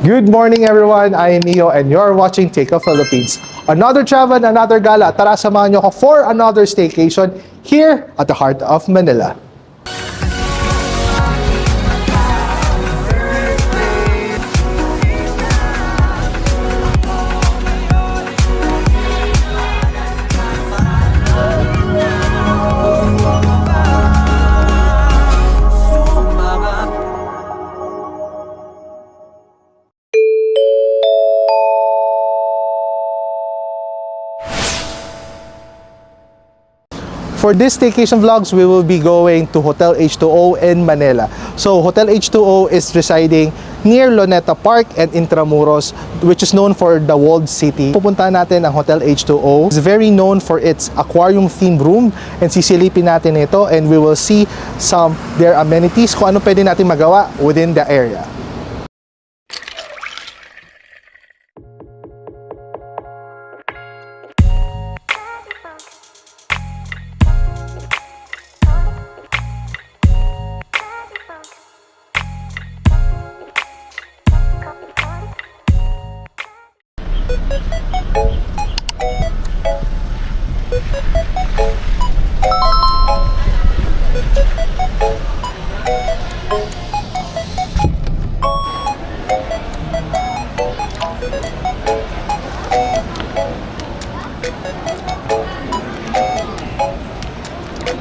Good morning everyone, I am Mio and you're watching Take Off Philippines. Another travel, another gala. Tara samahan niyo ako for another staycation here at the heart of Manila. For this staycation vlogs, we will be going to Hotel H2O in Manila. So Hotel H2O is residing near Luneta Park and Intramuros, which is known for the walled city. Pupuntahan natin ang Hotel H2O. It's very known for its aquarium themed room, and sisilipin natin ito and we will see some their amenities, kung ano pwede natin magawa within the area.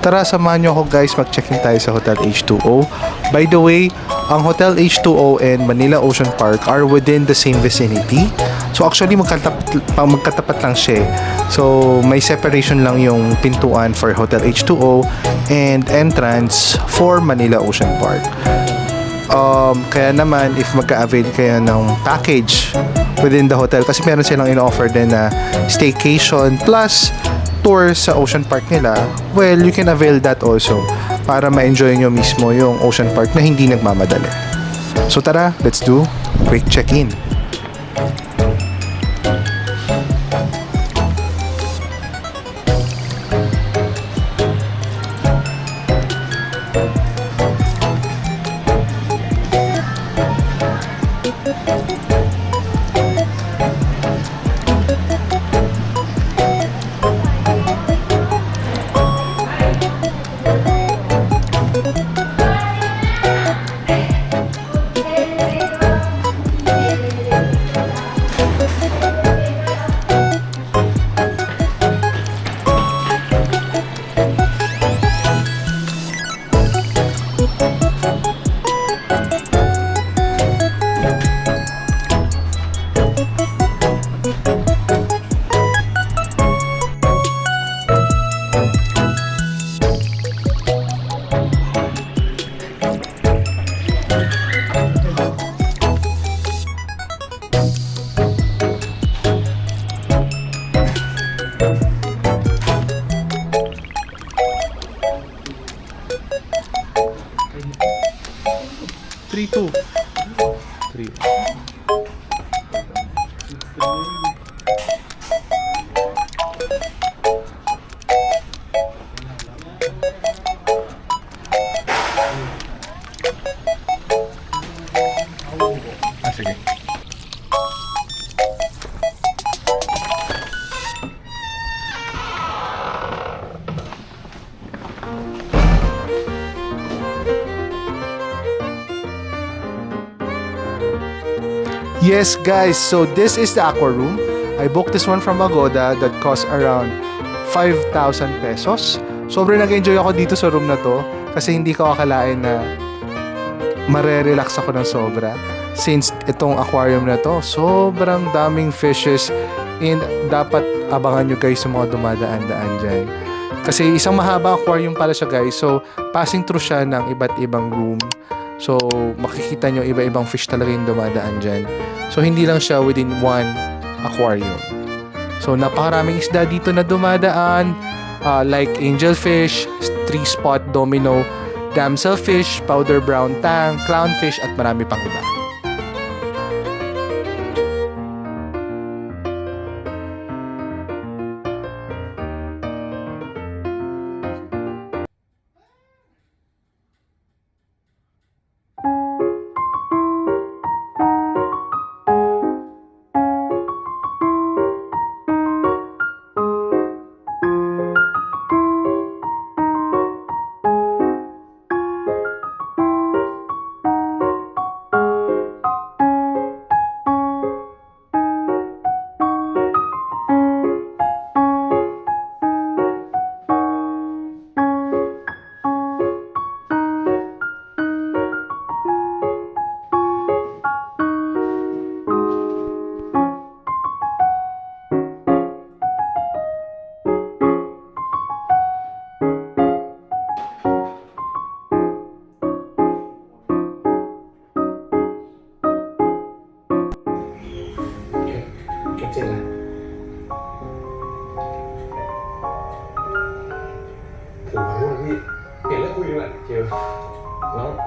Tara, samahan nyo ako guys, mag-check-in tayo sa Hotel H2O. By the way, ang Hotel H2O and Manila Ocean Park are within the same vicinity. So actually, magkatapat lang siya. So may separation lang yung pintuan for Hotel H2O and entrance for Manila Ocean Park. Kaya naman, if magka-avail kayo ng package within the hotel, kasi meron silang in-offer din na staycation plus tour sa Ocean Park nila, well, you can avail that also para ma-enjoy nyo mismo yung Ocean Park na hindi nagmamadali. So tara, let's do quick check-in. Sige. Yes guys, so this is the aqua room. I booked this one from Agoda that cost around 5,000 pesos. Sobrang nag-enjoy ako dito sa room na to kasi hindi ko akalain na mare-relax ako ng sobra. Since itong aquarium na to, sobrang daming fishes and dapat abangan nyo guys sa mga dumadaan-daan dyan. Kasi isang mahaba aquarium pala siya guys, so passing through siya ng iba't ibang room. So makikita nyo iba-ibang fish talaga yung dumadaan dyan. So hindi lang siya within one aquarium. So napakaraming isda dito na dumadaan, like angelfish, three-spot domino, damselfish, powder brown tang, clownfish at marami pang iba.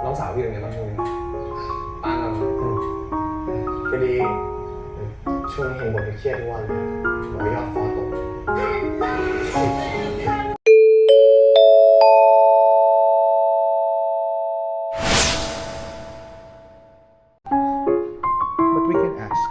น้องสาวพี่เป็นไงบ้างช่วงนี้ป้ากันก็ดีช่วงนี้เห็นบ่นเครียดทุกวันเลยบอกว่ายอดฟอลตก But we can ask.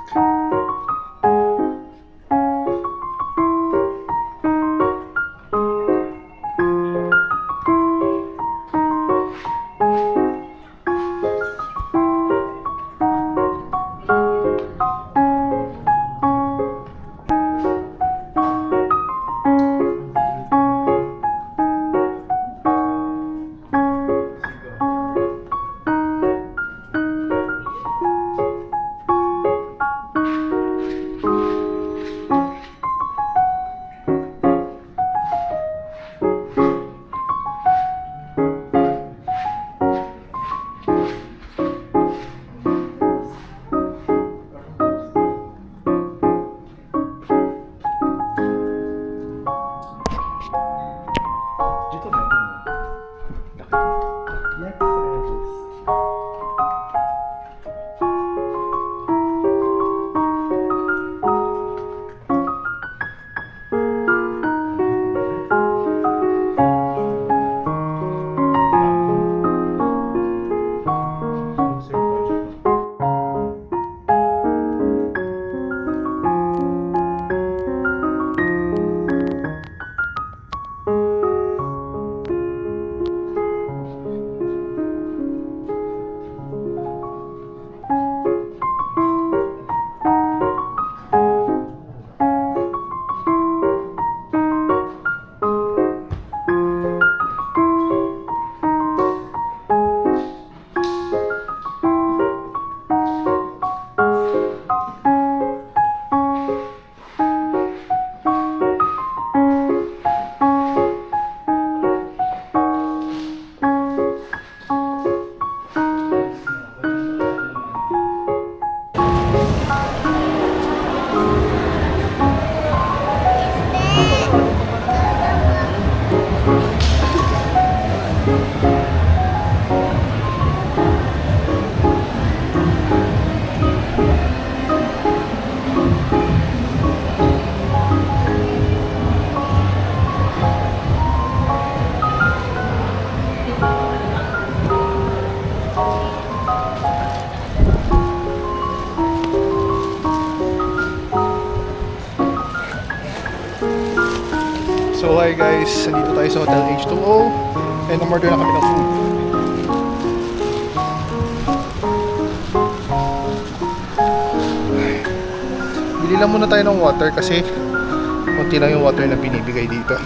Dito meron. Next service. So hi guys, nandito tayo sa Hotel H2O and umorder na kami ng food. Bili lang muna tayo ng water kasi konti lang yung water na binibigay dito.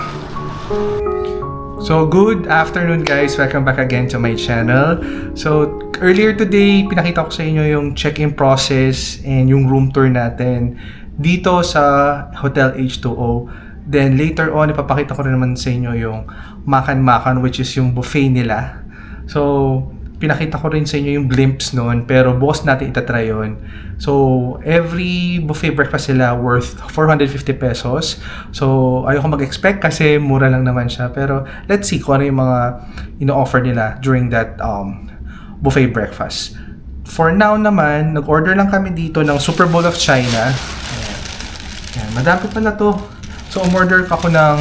So good afternoon guys, welcome back again to my channel. So earlier today, pinakita ko sa inyo yung check-in process and yung room tour natin dito sa Hotel H2O. Then later on, ipapakita ko rin naman sa inyo yung makan-makan, which is yung buffet nila. So, pinakita ko rin sa inyo yung glimpse noon, pero bukas natin itatry yun. So, every buffet breakfast sila worth 450 pesos. So, ayoko mag-expect kasi mura lang naman siya. Pero, let's see kung ano yung mga ino-offer nila during that buffet breakfast. For now naman, nag-order lang kami dito ng Super Bowl of China. Ayan, madami pala to. So, umorder ako ng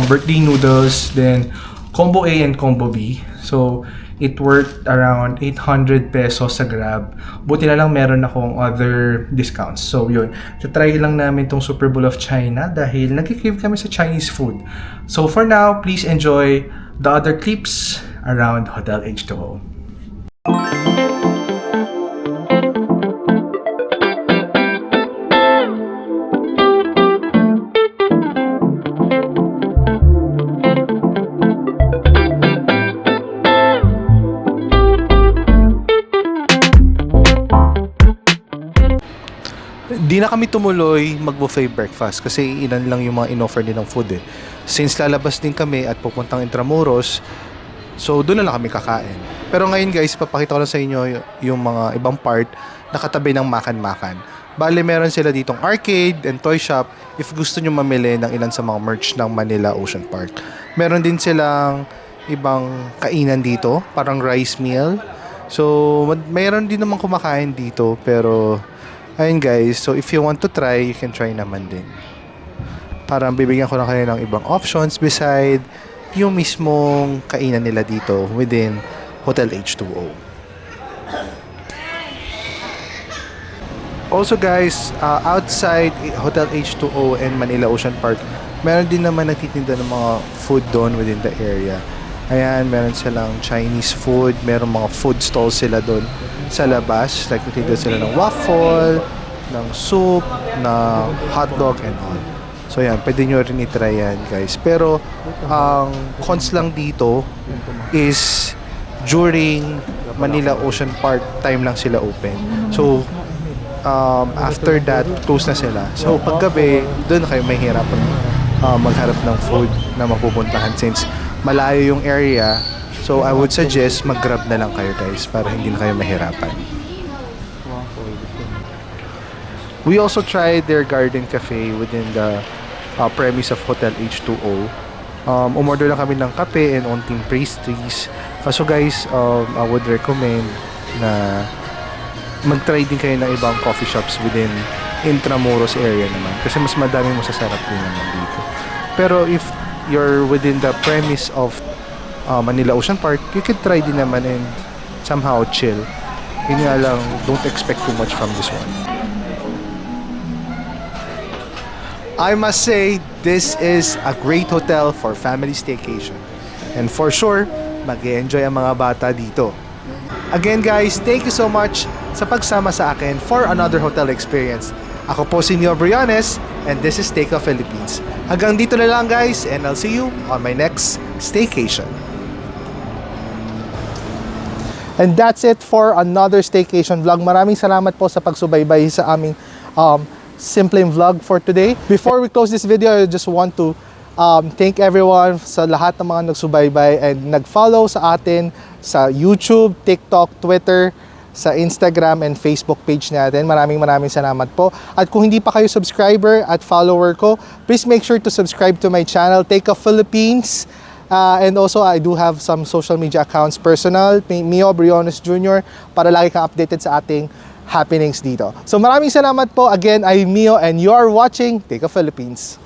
birthday noodles, then combo A and combo B. So, it worth around 800 pesos sa Grab. Buti na lang meron akong other discounts. So, yun. Try lang namin tong Super Bowl of China dahil nag-crave kami sa Chinese food. So, for now, please enjoy the other clips around Hotel H2O. Di na kami tumuloy mag-buffet breakfast kasi ilan lang yung mga in-offer nilang food eh. Since lalabas din kami at pupuntang Intramuros, so doon na lang kami kakain. Pero ngayon guys, papakita ko lang sa inyo yung mga ibang part na katabi ng makan-makan. Bale, meron sila ditong arcade and toy shop if gusto nyo mamili ng ilan sa mga merch ng Manila Ocean Park. Meron din silang ibang kainan dito, parang rice meal. So, mayroon din naman kumakain dito, pero ayun guys, so if you want to try, you can try naman din. Parang bibigyan ko na kayo ng ibang options beside yung mismong kainan nila dito within Hotel H2O. Also guys, outside Hotel H2O and Manila Ocean Park, meron din naman nagtitinda ng mga food doon within the area. Ayan, meron silang Chinese food, meron mga food stalls sila doon sa labas. Like, nagtitinda sila ng waffle, ng soup, ng hotdog and all. So yan, pwede nyo rin itry yan guys. Pero, ang cons lang dito is during Manila Ocean Park time lang sila open. So, after that, close na sila. So, paggabi, doon kayo mahihirapan magharap ng food na mapupuntahan since malayo yung area. So, I would suggest mag-grab na lang kayo guys para hindi na kayo mahirapan. We also tried their garden cafe within the premise of Hotel H2O. Umorder lang kami ng kape and onting pastries. Kaso guys, I would recommend na mag-try din kayo ng ibang coffee shops within Intramuros area naman. Kasi mas madaming masasarap din naman dito. Pero if you're within the premise of Manila Ocean Park, you could try din naman and somehow chill. Yun nga lang, don't expect too much from this one. I must say, this is a great hotel for family staycation. And for sure, mag-e-enjoy ang mga bata dito. Again guys, thank you so much sa pagsama sa akin for another hotel experience. Ako po si Neo Briones and this is Take Off Philippines. Hanggang dito na lang guys and I'll see you on my next staycation. And that's it for another staycation vlog. Maraming salamat po sa pagsubaybay sa aming simpleng vlog for today. Before we close this video, I just want to thank everyone sa lahat ng mga nagsubaybay and nag-follow sa atin sa YouTube, TikTok, Twitter, sa Instagram and Facebook page natin. Maraming salamat po. At kung hindi pa kayo subscriber at follower ko, please make sure to subscribe to my channel, Take Off Philippines. And also, I do have some social media accounts personal, Mio Briones Jr., para lagi kang updated sa ating happenings dito. So maraming salamat po. Again, I'm Mio and you are watching Take Off Philippines.